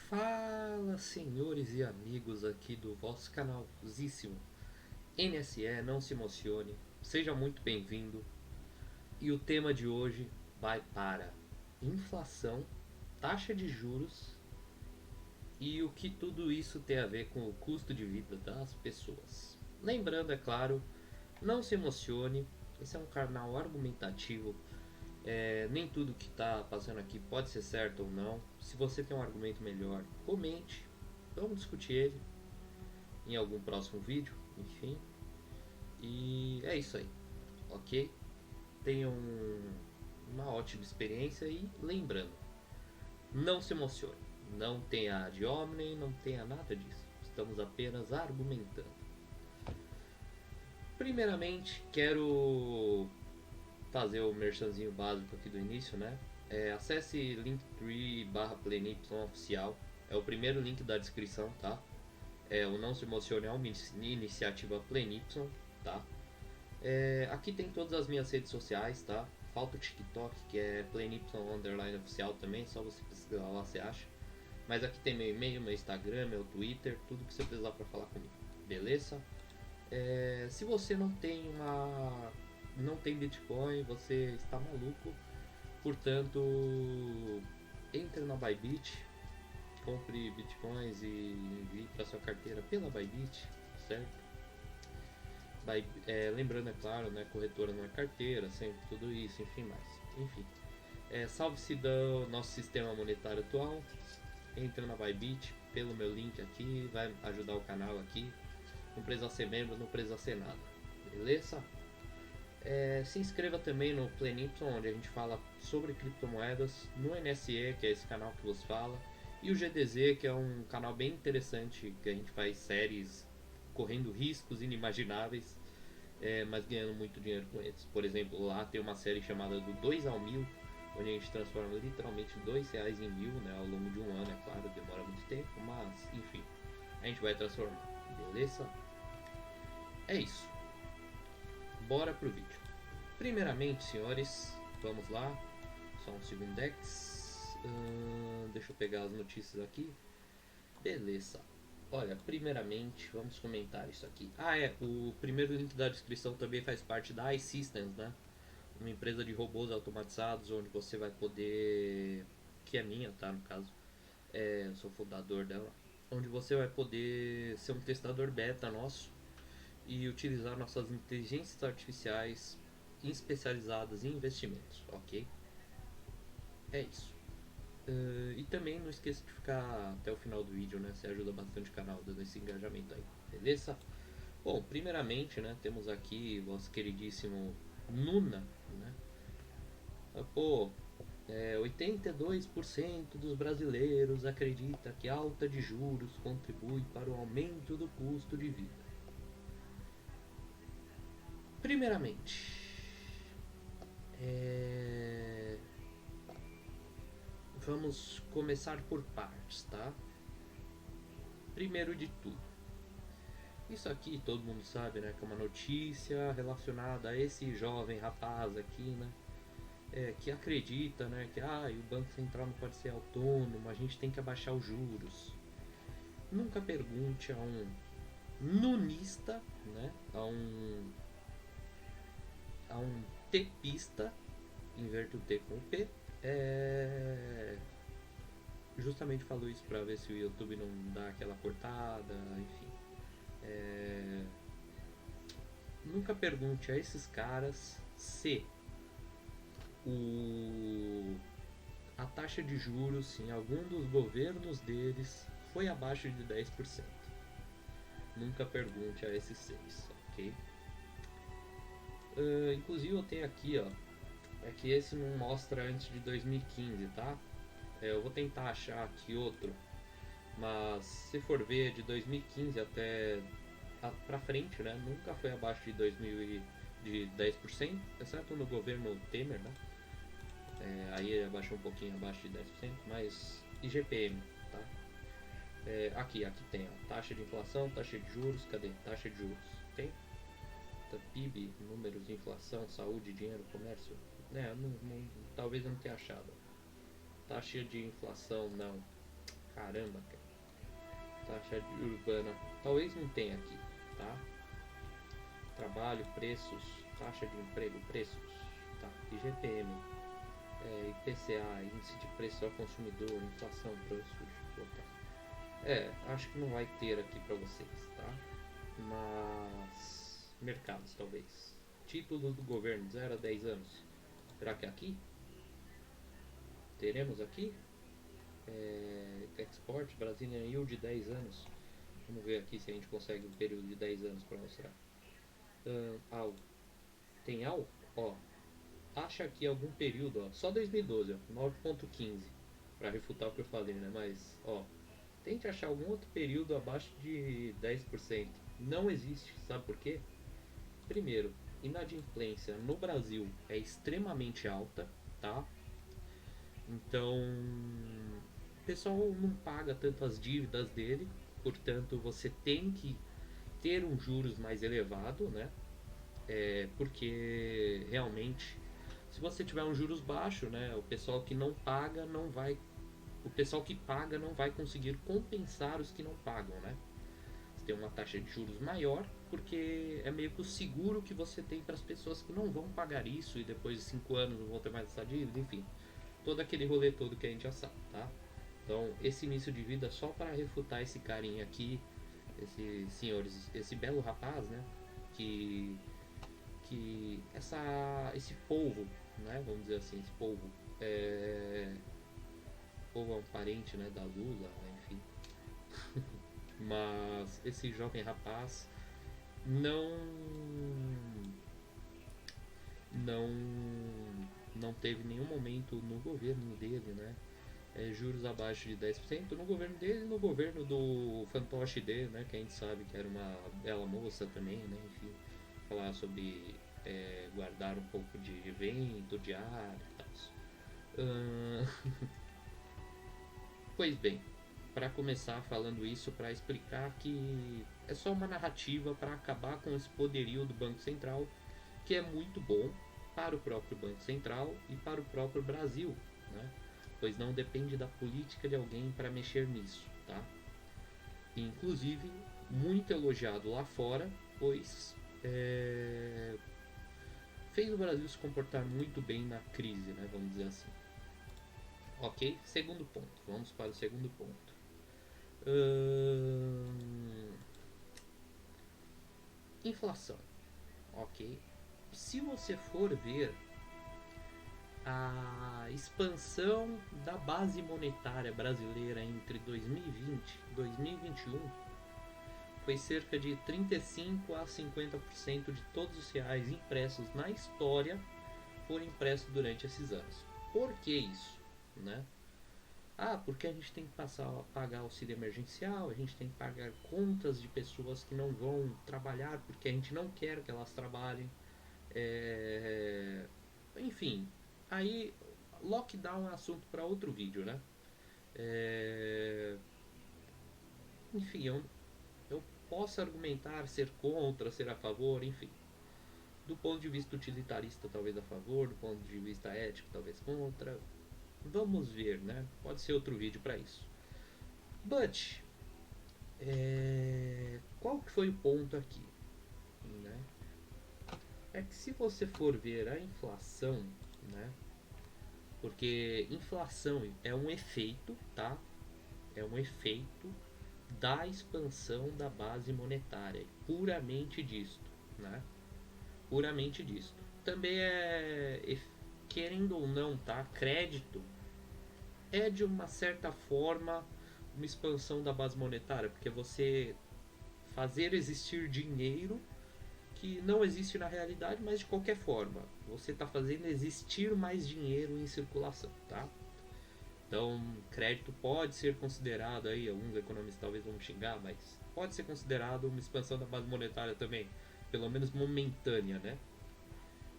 Fala, senhores e amigos aqui do vosso canalzíssimo NSE, não se emocione, seja muito bem-vindo. E o tema de hoje vai para inflação, taxa de juros e o que tudo isso tem a ver com o custo de vida das pessoas. Lembrando, é claro, não se emocione, esse é um canal argumentativo. Nem tudo que está passando aqui pode ser certo ou não. Se você tem um argumento melhor, comente. Vamos discutir ele em algum próximo vídeo, enfim. E é isso aí, ok? Tenham uma ótima experiência e lembrando, não se emocione. Não tenha ad hominem, não tenha nada disso. Estamos apenas argumentando. Primeiramente, quero fazer o merchanzinho básico aqui do início, né? Acesse linktree/planepy oficial. É o primeiro link da descrição, tá? O Não Se Emocione é uma iniciativa Planepy, tá? Aqui tem todas as minhas redes sociais, tá? Falta o TikTok, que é planepy_oficial também, só você pesquisar lá, você acha. Mas aqui tem meu e-mail, meu Instagram, meu Twitter, tudo que você precisar para falar comigo, beleza? Se você não tem Bitcoin, você está maluco. Portanto, entre na Bybit, compre Bitcoins e envie para sua carteira pela Bybit, certo? Lembrando, é claro, né, corretora não é carteira, sempre tudo isso, enfim mais. Enfim, salve-se do nosso sistema monetário atual. Entre na Bybit pelo meu link aqui, vai ajudar o canal aqui. Não precisa ser membro, não precisa ser nada, beleza? Se inscreva também no Planepy, onde a gente fala sobre criptomoedas, no NSE, que é esse canal que vos fala, e o GDZ, que é um canal bem interessante, que a gente faz séries correndo riscos inimagináveis, mas ganhando muito dinheiro com eles. Por exemplo, lá tem uma série chamada do 2 ao 1000, onde a gente transforma literalmente R$2 em 1000, né, ao longo de um ano, é claro, demora muito tempo, mas enfim, a gente vai transformar, beleza? É isso, bora pro vídeo. Primeiramente, senhores, vamos lá, só um segundex, deixa eu pegar as notícias aqui, beleza. Olha, primeiramente, vamos comentar isso aqui. O primeiro link da descrição também faz parte da iSystems, né? Uma empresa de robôs automatizados, onde você vai poder... que é minha, tá, no caso. Eu sou fundador dela. Onde você vai poder ser um testador beta nosso e utilizar nossas inteligências artificiais especializadas em investimentos, ok? É isso. E também não esqueça de ficar até o final do vídeo, né? Você ajuda bastante o canal dando esse engajamento aí, beleza? Bom, primeiramente, né, temos aqui o nosso queridíssimo Nuna, né? 82% dos brasileiros acredita que a alta de juros contribui para o aumento do custo de vida. Primeiramente, vamos começar por partes, tá? Primeiro de tudo, isso aqui todo mundo sabe, né? Que é uma notícia relacionada a esse jovem rapaz aqui, né? Que acredita, né? Que o Banco Central não pode ser autônomo, a gente tem que abaixar os juros. Nunca pergunte a um nunista, né? A um tepista, inverte o T com o P. Justamente falou isso pra ver se o YouTube não dá aquela cortada, enfim. Nunca pergunte a esses caras se a taxa de juros em algum dos governos deles foi abaixo de 10%. Nunca pergunte a esses seis, ok? Inclusive eu tenho aqui, ó, é que esse não mostra antes de 2015, tá? Eu vou tentar achar aqui outro, mas se for ver de 2015 até pra frente, né, nunca foi abaixo de 10%, exceto no governo Temer, né? Aí abaixou um pouquinho abaixo de 10%, mas IGPM, tá? Aqui tem, ó, taxa de inflação, taxa de juros, cadê? Taxa de juros, tem? PIB, números de inflação, saúde, dinheiro, comércio, talvez eu não tenha achado. Taxa de inflação, não. Caramba, cara. Taxa urbana. Talvez não tenha aqui, tá? Trabalho, preços, taxa de emprego, preços, tá? IGPM, IPCA, índice de preço ao consumidor, inflação, preços, tá? Acho que não vai ter aqui pra vocês, tá? Mas mercados, talvez. Título do governo, 0 a 10 anos. Será que é aqui? Teremos aqui? Export, Brazilian Yield de 10 anos. Vamos ver aqui se a gente consegue um período de 10 anos para mostrar. AL. Tem AL? Ó. Acha aqui algum período, ó. Só 2012, ó. 9.15. Para refutar o que eu falei, né? Mas, ó. Tente achar algum outro período abaixo de 10%. Não existe. Sabe por quê? Primeiro, inadimplência no Brasil é extremamente alta, tá? Então, o pessoal não paga tanto as dívidas dele, portanto, você tem que ter um juros mais elevado, né? Porque realmente, se você tiver um juros baixo, né, o pessoal que não paga não vai, o pessoal que paga não vai conseguir compensar os que não pagam, né? Você tem uma taxa de juros maior, porque é meio que o seguro que você tem para as pessoas que não vão pagar isso e depois de 5 anos não vão ter mais essa dívida, enfim. Todo aquele rolê todo que a gente já sabe, tá? Então, esse início de vida só para refutar esse carinha aqui, esse senhores, esse belo rapaz, né? Que esse povo, né? Vamos dizer assim, esse povo é um parente, né? Da Lula, enfim. Mas esse jovem rapaz não teve nenhum momento no governo dele, né? Juros abaixo de 10% no governo dele e no governo do fantoche dele, né? Que a gente sabe que era uma bela moça também, né? Enfim, falar sobre guardar um pouco de vento, de ar e tal. Pois bem, para começar falando isso, para explicar que é só uma narrativa para acabar com esse poderio do Banco Central, que é muito bom para o próprio Banco Central e para o próprio Brasil, né? Pois não depende da política de alguém para mexer nisso, tá? Inclusive, muito elogiado lá fora, pois fez o Brasil se comportar muito bem na crise, né? Vamos dizer assim. Ok? Segundo ponto. Vamos para o segundo ponto. Inflação. Ok? Se você for ver a expansão da base monetária brasileira entre 2020 e 2021 foi cerca de 35 a 50% de todos os reais impressos na história foram impressos durante esses anos. Por que isso? Né? Porque a gente tem que pagar auxílio emergencial, a gente tem que pagar contas de pessoas que não vão trabalhar porque a gente não quer que elas trabalhem. Enfim, aí lockdown é assunto para outro vídeo, né? Enfim, eu posso argumentar ser contra, ser a favor, enfim. Do ponto de vista utilitarista, talvez a favor, do ponto de vista ético, talvez contra. Vamos ver, né? Pode ser outro vídeo para isso. But, qual que foi o ponto aqui? Né? É que se você for ver a inflação, né? Porque inflação é um efeito, tá? É um efeito da expansão da base monetária, puramente disto, né? Puramente disto. Também querendo ou não, tá? Crédito é de uma certa forma uma expansão da base monetária, porque você fazer existir dinheiro que não existe na realidade, mas de qualquer forma você está fazendo existir mais dinheiro em circulação, tá? Então, crédito pode ser considerado aí, alguns economistas talvez vão xingar, mas pode ser considerado uma expansão da base monetária também, pelo menos momentânea, né?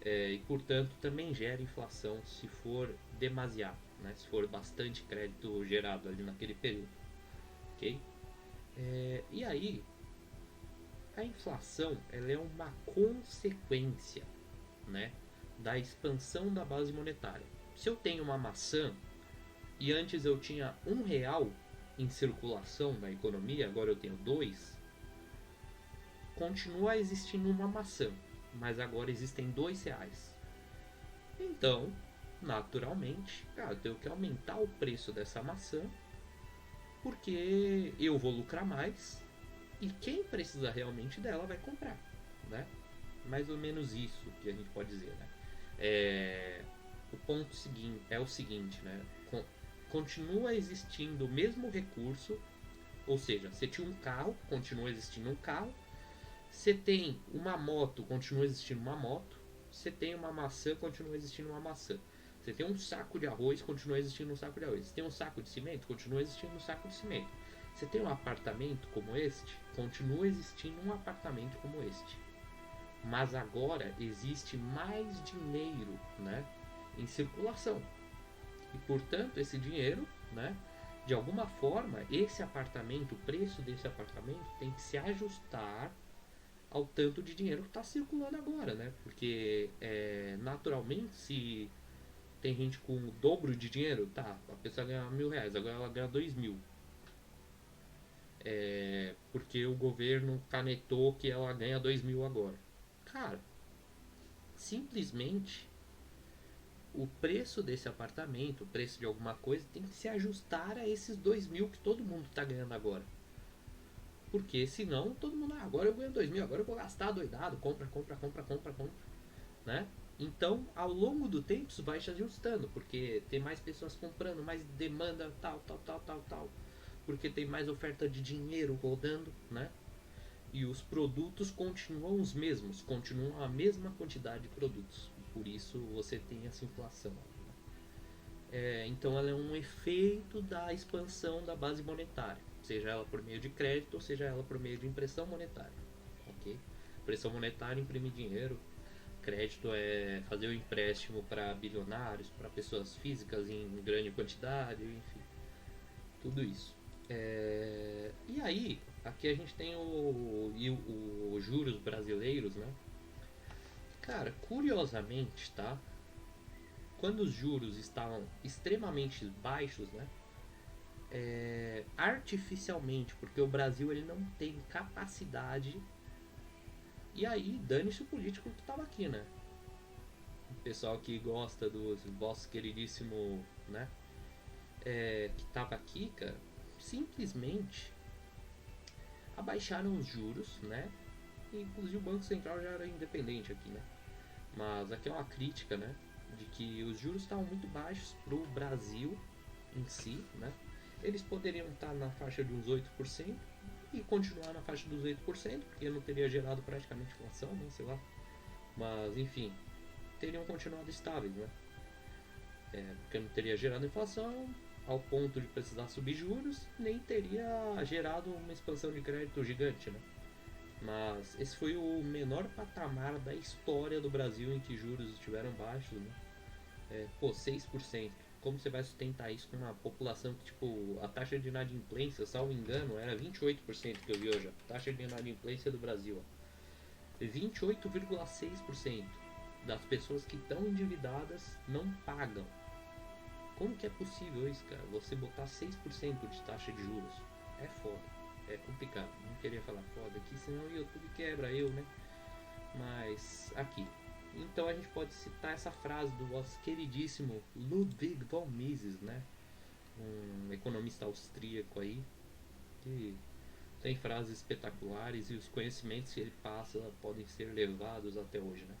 E portanto também gera inflação se for demasiado, né? Se for bastante crédito gerado ali naquele período, ok? E aí a inflação ela é uma consequência, né, da expansão da base monetária. Se eu tenho uma maçã e antes eu tinha R$1, em circulação na economia, agora eu tenho 2, continua existindo uma maçã, mas agora existem R$ 2. Então, naturalmente, cara, eu tenho que aumentar o preço dessa maçã, porque eu vou lucrar mais e quem precisa realmente dela vai comprar, né? Mais ou menos isso que a gente pode dizer, né? O ponto seguinte é o seguinte, né? Continua existindo o mesmo recurso, ou seja, você tinha um carro, continua existindo um carro. Você tem uma moto, continua existindo uma moto. Você tem uma maçã, continua existindo uma maçã. Você tem um saco de arroz, continua existindo um saco de arroz. Você tem um saco de cimento, continua existindo um saco de cimento. Você tem um apartamento como este, continua existindo um apartamento como este. Mas agora existe mais dinheiro, né, em circulação. E portanto esse dinheiro, né, de alguma forma, esse apartamento, o preço desse apartamento tem que se ajustar ao tanto de dinheiro que está circulando agora, né? Porque naturalmente, se tem gente com o dobro de dinheiro, tá, a pessoa ganha R$ 1.000, agora ela ganha 2.000. Porque o governo canetou que ela ganha 2.000 agora. Cara, simplesmente o preço desse apartamento, o preço de alguma coisa, tem que se ajustar a esses 2.000 que todo mundo está ganhando agora. Porque senão todo mundo, agora eu ganho 2.000, agora eu vou gastar doidado, compra, né? Então, ao longo do tempo isso vai se ajustando, porque tem mais pessoas comprando, mais demanda, tal. Porque tem mais oferta de dinheiro rodando, né? E os produtos continuam os mesmos, continuam a mesma quantidade de produtos. Por isso você tem essa inflação. Então ela é um efeito da expansão da base monetária, seja ela por meio de crédito ou seja ela por meio de impressão monetária. Ok? Impressão monetária imprime dinheiro, crédito é fazer o empréstimo para bilionários, para pessoas físicas em grande quantidade, enfim, tudo isso. E aí, aqui a gente tem os juros brasileiros, né? Cara, curiosamente, tá? Quando os juros estavam extremamente baixos, né? Artificialmente, porque o Brasil ele não tem capacidade. E aí, dane-se o político que estava aqui, né? O pessoal que gosta do vosso queridíssimo, né? Que estava aqui, cara, simplesmente abaixaram os juros, né? E, inclusive o Banco Central já era independente aqui, né? Mas aqui é uma crítica, né? De que os juros estavam muito baixos para o Brasil em si, né? Eles poderiam estar na faixa de uns 8% e continuar na faixa dos 8%, porque não teria gerado praticamente inflação, né? Sei lá. Mas, enfim, teriam continuado estáveis, né? Porque não teria gerado inflação ao ponto de precisar subir juros, nem teria gerado uma expansão de crédito gigante, né? Mas esse foi o menor patamar da história do Brasil em que juros estiveram baixos, né? 6%. Como você vai sustentar isso com uma população que, tipo, a taxa de inadimplência, salvo engano, era 28% que eu vi hoje. A taxa de inadimplência do Brasil, ó. 28,6% das pessoas que estão endividadas não pagam. Como que é possível isso, cara? Você botar 6% de taxa de juros? É foda. É complicado, não queria falar foda aqui, senão o YouTube quebra eu, né? Mas aqui. Então a gente pode citar essa frase do nosso queridíssimo Ludwig von Mises, né? Um economista austríaco aí, que tem frases espetaculares e os conhecimentos que ele passa podem ser levados até hoje, né?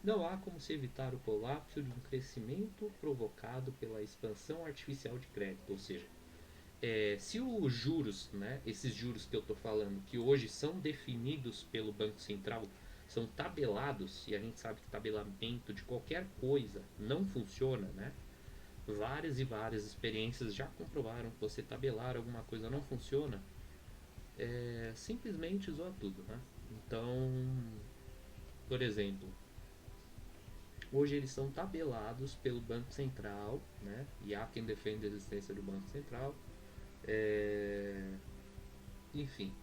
Não há como se evitar o colapso de um crescimento provocado pela expansão artificial de crédito, ou seja, se os juros, né, esses juros que eu estou falando, que hoje são definidos pelo Banco Central, são tabelados, e a gente sabe que tabelamento de qualquer coisa não funciona, né? Várias e várias experiências já comprovaram que você tabelar alguma coisa não funciona, simplesmente zoa tudo, né? Então, por exemplo, hoje eles são tabelados pelo Banco Central, né? E há quem defenda a existência do Banco Central. Enfim,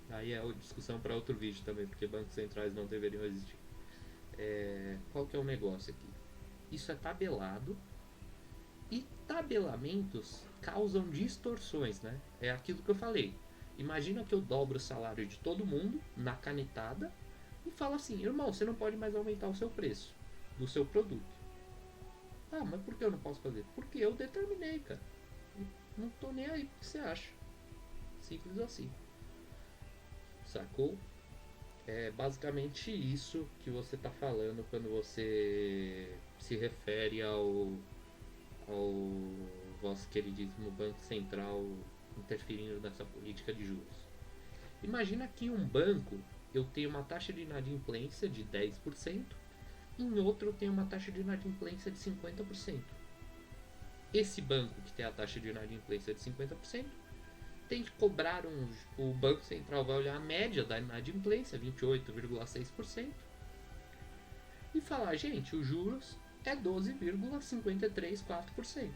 aí é discussão para outro vídeo também, porque bancos centrais não deveriam existir. Qual que é o negócio aqui? Isso é tabelado e tabelamentos causam distorções, né? É aquilo que eu falei. Imagina que eu dobro o salário de todo mundo na canetada e falo assim, irmão, você não pode mais aumentar o seu preço do seu produto. Ah, mas por que eu não posso fazer? Porque eu determinei, cara. Não tô nem aí o que você acha. Simples assim. Sacou? É basicamente isso que você está falando quando você se refere ao vosso queridíssimo Banco Central interferindo nessa política de juros. Imagina que um banco eu tenho uma taxa de inadimplência de 10%, em outro eu tenho uma taxa de inadimplência de 50%. Esse banco que tem a taxa de inadimplência de 50% tem que cobrar o Banco Central vai olhar a média da inadimplência, 28,6%, e falar, gente, os juros é 12,534%.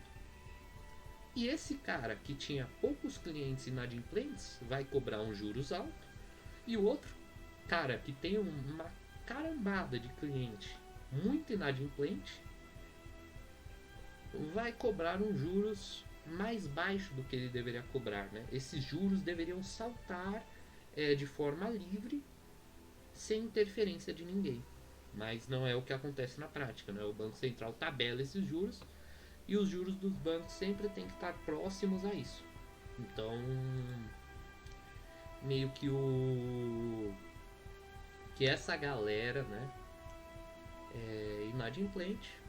E esse cara que tinha poucos clientes inadimplentes vai cobrar um juros alto, e o outro cara que tem uma carambada de cliente muito inadimplente vai cobrar um juros mais baixo do que ele deveria cobrar, né? Esses juros deveriam saltar de forma livre, sem interferência de ninguém. Mas não é o que acontece na prática, né? O Banco Central tabela esses juros e os juros dos bancos sempre tem que estar próximos a isso. Então, meio que essa galera, né, inadimplente,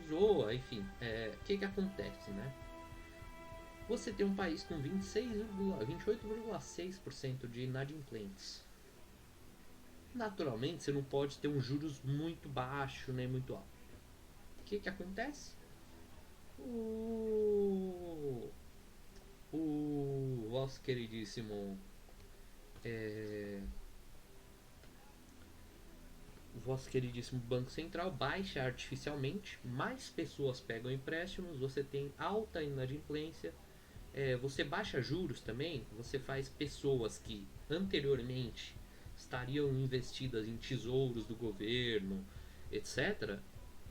zoa, enfim, o que acontece, né? Você tem um país com 28,6% de inadimplentes. Naturalmente, você não pode ter um juros muito baixo nem muito alto. O que acontece? O vosso queridíssimo o vosso queridíssimo Banco Central baixa artificialmente, mais pessoas pegam empréstimos, você tem alta inadimplência, você baixa juros também, você faz pessoas que anteriormente estariam investidas em tesouros do governo, etc.,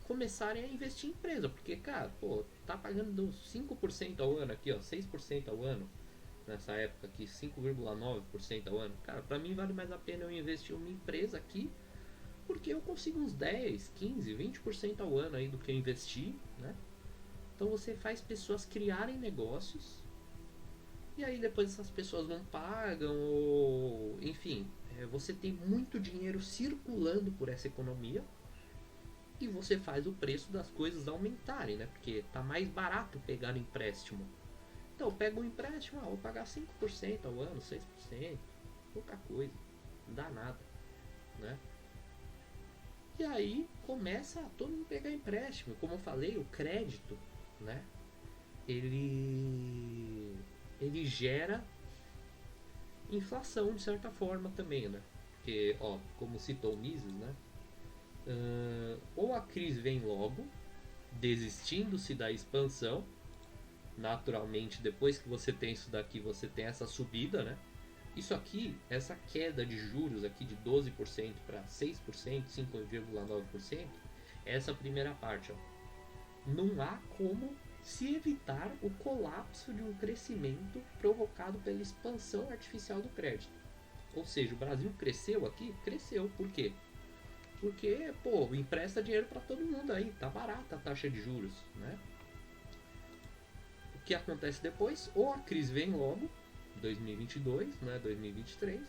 começarem a investir em empresa, porque, cara, pô, tá pagando 5% ao ano aqui, ó, 6% ao ano, nessa época aqui, 5,9% ao ano. Cara, pra mim vale mais a pena eu investir em uma empresa aqui, porque eu consigo uns 10, 15, 20% ao ano aí do que eu investi, né? Então você faz pessoas criarem negócios, e aí depois essas pessoas não pagam, ou enfim, você tem muito dinheiro circulando por essa economia, e você faz o preço das coisas aumentarem, né? Porque tá mais barato pegar empréstimo. Então eu pego um empréstimo, vou pagar 5% ao ano, 6%, pouca coisa, não dá nada, né? E aí começa a todo mundo pegar empréstimo. Como eu falei, o crédito, né? Ele gera inflação de certa forma também, né? Porque, ó, como citou o Mises, né? Ou a crise vem logo, desistindo-se da expansão. Naturalmente, depois que você tem isso daqui, você tem essa subida, né? Isso aqui, essa queda de juros aqui de 12% para 6%, 5,9%, essa primeira parte, ó. Não há como se evitar o colapso de um crescimento provocado pela expansão artificial do crédito. Ou seja, o Brasil cresceu aqui? Cresceu. Por quê? Porque, pô, empresta dinheiro para todo mundo aí, tá barata a taxa de juros, né? O que acontece depois? Ou a crise vem logo, 2022, né, 2023,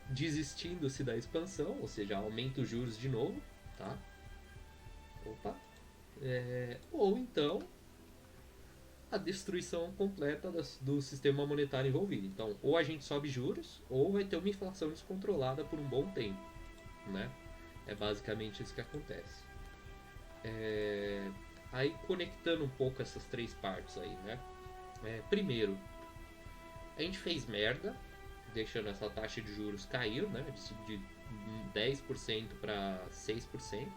desistindo-se da expansão, ou seja, aumenta os juros de novo, tá? Opa! Ou então a destruição completa do sistema monetário envolvido. Então, ou a gente sobe juros, ou vai ter uma inflação descontrolada por um bom tempo, né? É basicamente isso que acontece. Aí conectando um pouco essas três partes aí, né? Primeiro, a gente fez merda, deixando essa taxa de juros cair, né? De 10% para 6%.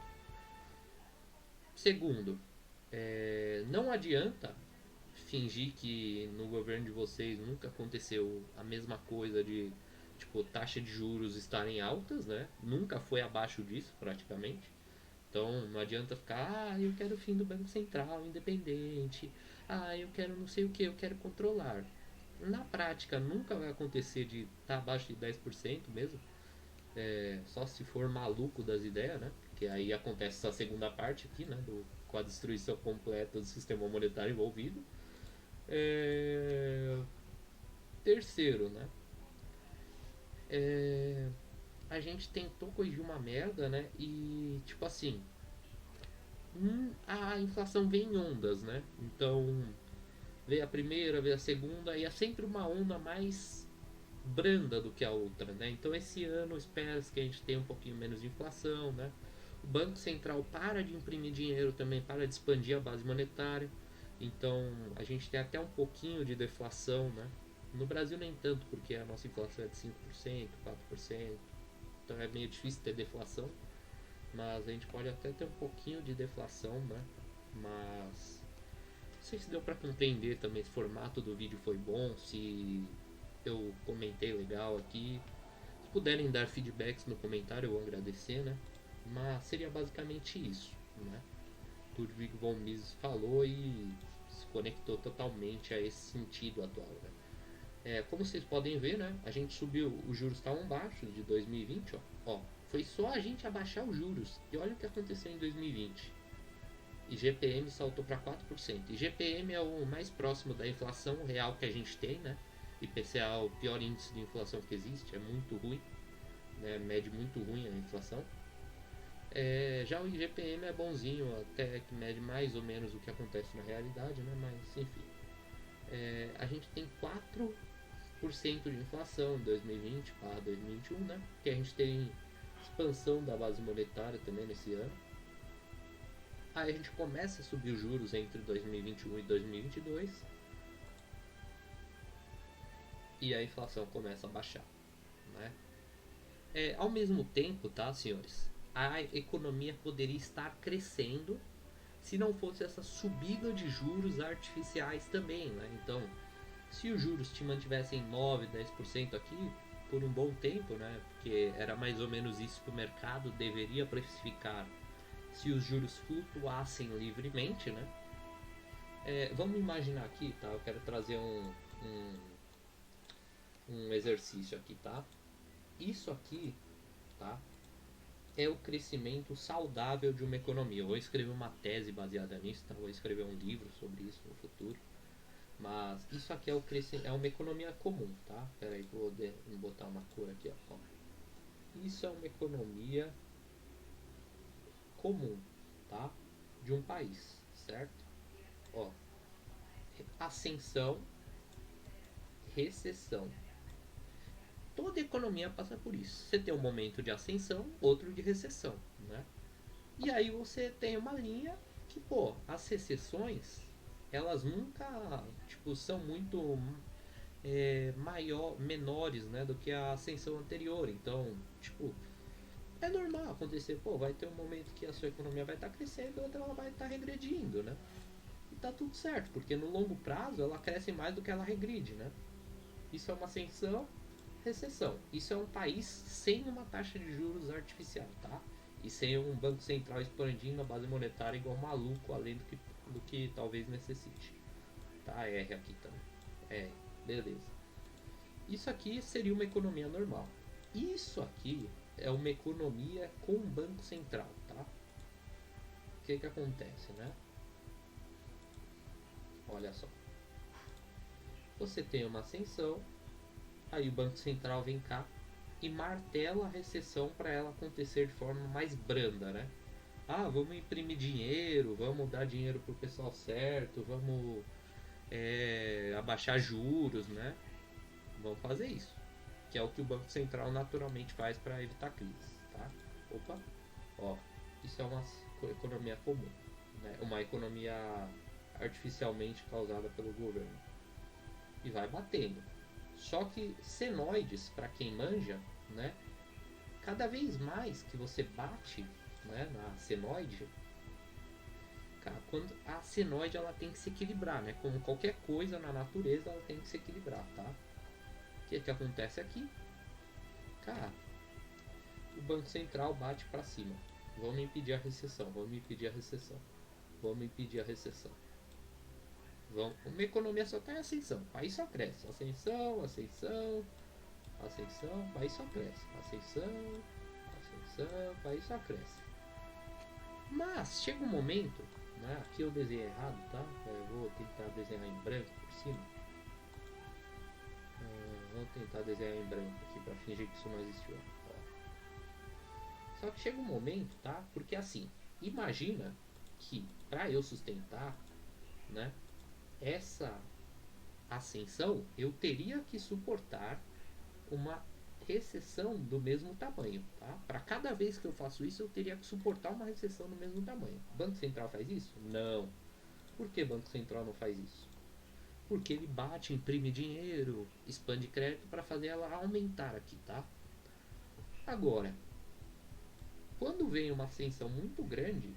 Segundo, não adianta fingir que no governo de vocês nunca aconteceu a mesma coisa de tipo taxa de juros estarem altas, né? Nunca foi abaixo disso praticamente. Então não adianta ficar, eu quero o fim do Banco Central independente. ah, eu quero não sei o que, eu quero controlar. Na prática, nunca vai acontecer de estar abaixo de 10% mesmo. Só se for maluco das ideias, né? Que aí acontece essa segunda parte aqui, né? Com a destruição completa do sistema monetário envolvido. É, Terceiro, né? É, a gente tentou corrigir uma merda, né? E tipo assim, a inflação vem em ondas, né? Então veio a primeira, veio a segunda e é sempre uma onda mais branda do que a outra, né? Então esse ano espera-se que a gente tenha um pouquinho menos de inflação, né? O Banco Central para de imprimir dinheiro também, para de expandir a base monetária. Então a gente tem até um pouquinho de deflação, né? No Brasil nem tanto, porque a nossa inflação é de 5%, 4%. Então é meio difícil ter deflação. Mas a gente pode até ter um pouquinho de deflação, né? Mas não sei se deu para compreender também, se o formato do vídeo foi bom, se eu comentei legal aqui. Se puderem dar feedbacks no comentário, eu vou agradecer, né? Mas seria basicamente isso, né? Ludwig von Mises falou e se conectou totalmente a esse sentido atual, né? Como vocês podem ver, né? A gente subiu, os juros estavam baixos de 2020, ó. Foi só a gente abaixar os juros. E olha o que aconteceu em 2020. IGPM saltou para 4%. IGPM é o mais próximo da inflação real que a gente tem, né? IPCA é o pior índice de inflação que existe, é muito ruim, né? Mede muito ruim a inflação. Já o IGPM é bonzinho, até que mede mais ou menos o que acontece na realidade, né? Mas enfim. A gente tem 4% de inflação em 2020 para 2021, né? Que a gente tem expansão da base monetária também nesse ano. Aí a gente começa a subir os juros entre 2021 e 2022 e a inflação começa a baixar, né? Ao mesmo tempo, tá, senhores, a economia poderia estar crescendo se não fosse essa subida de juros artificiais também, né? Então, se os juros te mantivessem 9, 10% aqui por um bom tempo, né? Porque era mais ou menos isso que o mercado deveria precificar se os juros flutuassem livremente, né? Vamos imaginar aqui, tá? Eu quero trazer um exercício aqui, tá? Isso aqui, tá? É o crescimento saudável de uma economia. Eu vou escrever uma tese baseada nisso, tá? Vou escrever um livro sobre isso no futuro. Mas isso aqui é uma economia comum, tá? Pera aí, vou botar uma cor aqui, ó. Isso é uma economia comum, tá? De um país, certo? Ó, ascensão, recessão. Toda economia passa por isso. Você tem um momento de ascensão, outro de recessão, né? E aí você tem uma linha que, pô, as recessões, elas nunca, tipo, são muito menores, né, do que a ascensão anterior. Então, tipo, é normal acontecer, pô, vai ter um momento que a sua economia vai estar crescendo, outra ela vai estar regredindo, né? E tá tudo certo, porque no longo prazo ela cresce mais do que ela regride, né? Isso é uma ascensão, recessão. Isso é um país sem uma taxa de juros artificial, tá? E sem um banco central expandindo a base monetária igual maluco, além do que talvez necessite. Tá? R aqui também. Beleza. Isso aqui seria uma economia normal. Isso aqui é uma economia com um banco central, tá? O que acontece, né? Olha só. Você tem uma ascensão, aí o Banco Central vem cá e martela a recessão para ela acontecer de forma mais branda, né? Ah, vamos imprimir dinheiro, vamos dar dinheiro pro pessoal certo, vamos abaixar juros, né? Vamos fazer isso, que é o que o Banco Central naturalmente faz para evitar crises, tá? Opa, ó, isso é uma economia comum, né? Uma economia artificialmente causada pelo governo e vai batendo. Só que senoides, para quem manja, né? Cada vez mais que você bate, né, na senoide, cara, quando a senoide ela tem que se equilibrar, né? Como qualquer coisa na natureza, ela tem que se equilibrar, tá? O que acontece aqui? Cara, o Banco Central bate para cima. Vamos impedir a recessão, vamos impedir a recessão, vamos impedir a recessão. Uma economia só está em ascensão, o país só cresce. Ascensão, ascensão, ascensão, o país só cresce. Ascensão, ascensão, o país só cresce. Mas chega um momento, né? Aqui eu desenhei errado, tá? Eu vou tentar desenhar em branco por cima. Vou tentar desenhar em branco aqui para fingir que isso não existiu. Ó. Só que chega um momento, tá? Porque assim, imagina que para eu sustentar, né, essa ascensão, eu teria que suportar uma recessão do mesmo tamanho, tá? Para cada vez que eu faço isso, eu teria que suportar uma recessão do mesmo tamanho. O Banco Central faz isso? Não. Por que o Banco Central não faz isso? Porque ele bate, imprime dinheiro, expande crédito para fazer ela aumentar aqui, tá? Agora, quando vem uma ascensão muito grande,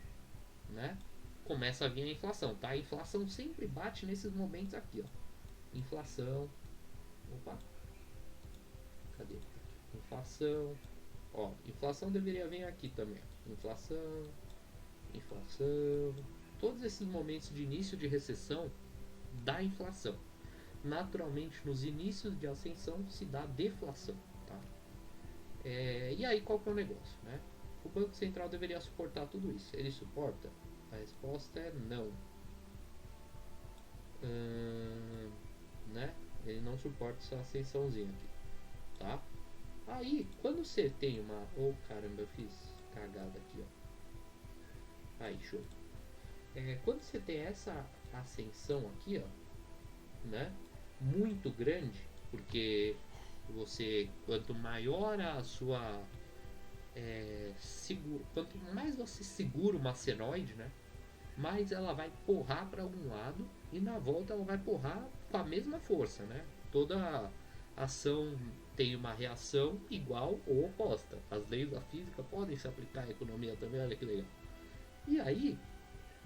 né? Começa a vir a inflação, tá? A inflação sempre bate nesses momentos aqui, ó. Inflação. Opa. Cadê? Inflação. Ó, inflação deveria vir aqui também. Inflação. Inflação. Todos esses momentos de início de recessão dá inflação. Naturalmente, nos inícios de ascensão se dá deflação, tá? E aí qual que é o negócio, né? O Banco Central deveria suportar tudo isso. Ele suporta? A resposta é não. Né? Ele não suporta essa ascensãozinha aqui, tá? Aí, quando você tem uma... Oh, caramba, eu fiz cagada aqui, ó. Aí, show. Quando você tem essa ascensão aqui, ó, né? Muito grande, porque você... Quanto maior a sua... quanto mais você segura uma senoide, né? Mais ela vai porrar para algum lado e na volta ela vai porrar com a mesma força, né? Toda ação tem uma reação igual ou oposta. As leis da física podem se aplicar à economia também, olha que legal. E aí,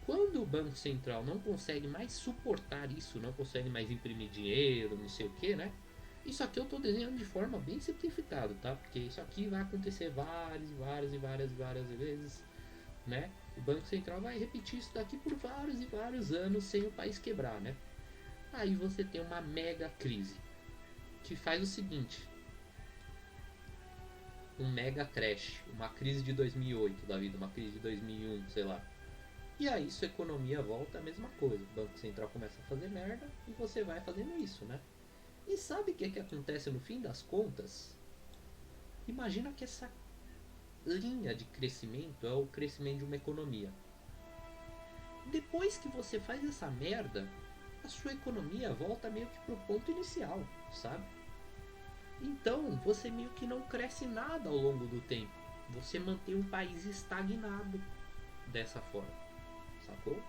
quando o Banco Central não consegue mais suportar isso, não consegue mais imprimir dinheiro, não sei o que, né? Isso aqui eu estou desenhando de forma bem simplificada, tá? Porque isso aqui vai acontecer várias vezes, né? O Banco Central vai repetir isso daqui por vários e vários anos sem o país quebrar, né? Aí você tem uma mega crise que faz o seguinte: um mega crash, uma crise de 2008 da vida, uma crise de 2001, sei lá. E aí sua economia volta a mesma coisa. O Banco Central começa a fazer merda e você vai fazendo isso, né? E sabe o que acontece no fim das contas? Imagina que essa linha de crescimento é o crescimento de uma economia. Depois que você faz essa merda, a sua economia volta meio que pro ponto inicial, sabe? Então você meio que não cresce nada ao longo do tempo. Você mantém um país estagnado dessa forma, sacou?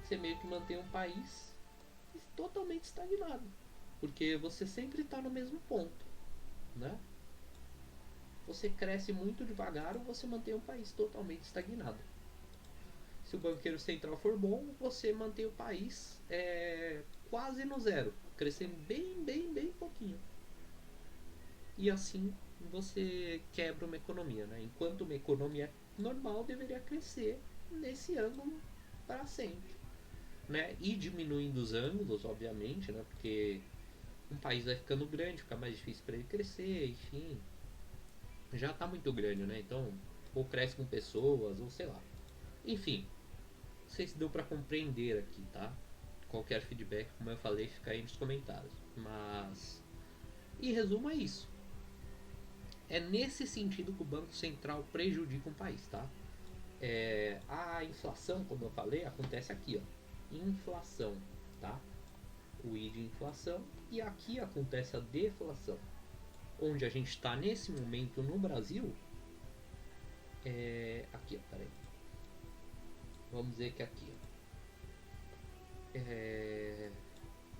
Você meio que mantém um país totalmente estagnado, porque você sempre está no mesmo ponto, né? Você cresce muito devagar ou você mantém um país totalmente estagnado. Se o banqueiro central for bom, você mantém o país quase no zero, crescendo bem pouquinho. E assim você quebra uma economia, né? Enquanto uma economia normal deveria crescer nesse ângulo para sempre, né? E diminuindo os ângulos, obviamente, né? Porque um país vai ficando grande, fica mais difícil para ele crescer, enfim. Já está muito grande, né? Então, ou cresce com pessoas, ou sei lá. Enfim, não sei se deu para compreender aqui, tá? Qualquer feedback, como eu falei, fica aí nos comentários. Mas, em resumo, é isso. É nesse sentido que o Banco Central prejudica um país, tá? A inflação, como eu falei, acontece aqui, ó. Inflação, tá? O I de inflação. E aqui acontece a deflação. Onde a gente está nesse momento no Brasil. Aqui, ó, peraí. Vamos dizer que aqui, ó.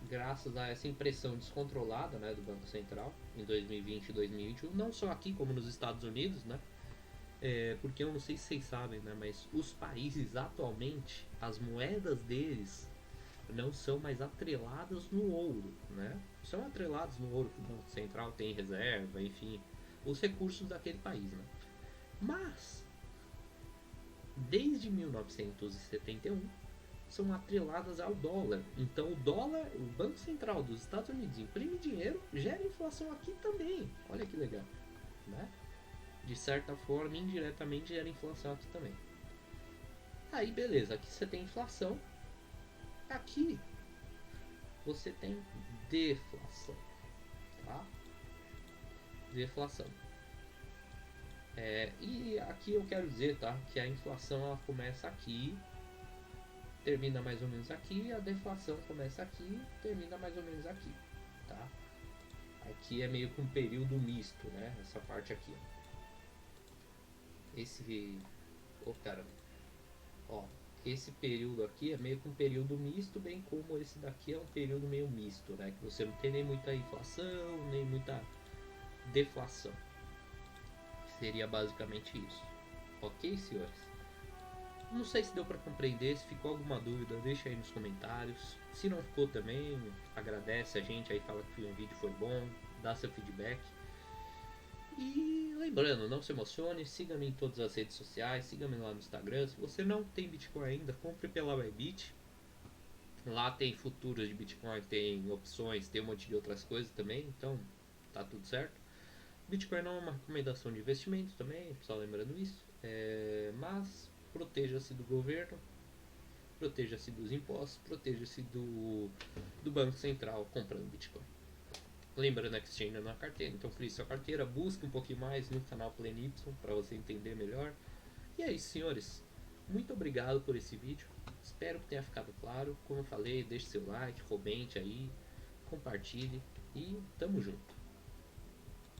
Graças a essa impressão descontrolada, né, do Banco Central em 2020 e 2021, não só aqui como nos Estados Unidos, né? Porque eu não sei se vocês sabem, né, mas os países atualmente, as moedas deles não são mais atreladas no ouro, né? São atrelados no ouro que o Banco Central tem em reserva, enfim, os recursos daquele país, né? Mas desde 1971 são atreladas ao dólar. Então o dólar, o Banco Central dos Estados Unidos imprime dinheiro, gera inflação aqui também. Olha que legal, né? De certa forma, indiretamente gera inflação aqui também. Aí beleza, aqui você tem inflação, aqui você tem deflação, tá? Deflação. E aqui eu quero dizer, tá, que a inflação ela começa aqui, termina mais ou menos aqui, a deflação começa aqui, termina mais ou menos aqui, tá? Aqui é meio que um período misto, né? Essa parte aqui, ó. Esse período aqui é meio que um período misto, bem como esse daqui é um período meio misto, né? Que você não tem nem muita inflação, nem muita deflação. Seria basicamente isso. Ok, senhores? Não sei se deu para compreender, se ficou alguma dúvida, deixa aí nos comentários. Se não ficou também, agradece a gente aí, fala que o vídeo foi bom, dá seu feedback. E lembrando, não se emocione, siga-me em todas as redes sociais, siga-me lá no Instagram. Se você não tem Bitcoin ainda, compre pela Bybit. Lá tem futuros de Bitcoin, tem opções, tem um monte de outras coisas também, então tá tudo certo. Bitcoin não é uma recomendação de investimento também, só lembrando isso. Mas proteja-se do governo, proteja-se dos impostos, proteja-se do Banco Central comprando Bitcoin. Lembrando que você ainda não é carteira, então crie sua carteira, busque um pouquinho mais no canal PlanY para você entender melhor. E é isso, senhores. Muito obrigado por esse vídeo. Espero que tenha ficado claro. Como eu falei, deixe seu like, comente aí, compartilhe e tamo junto.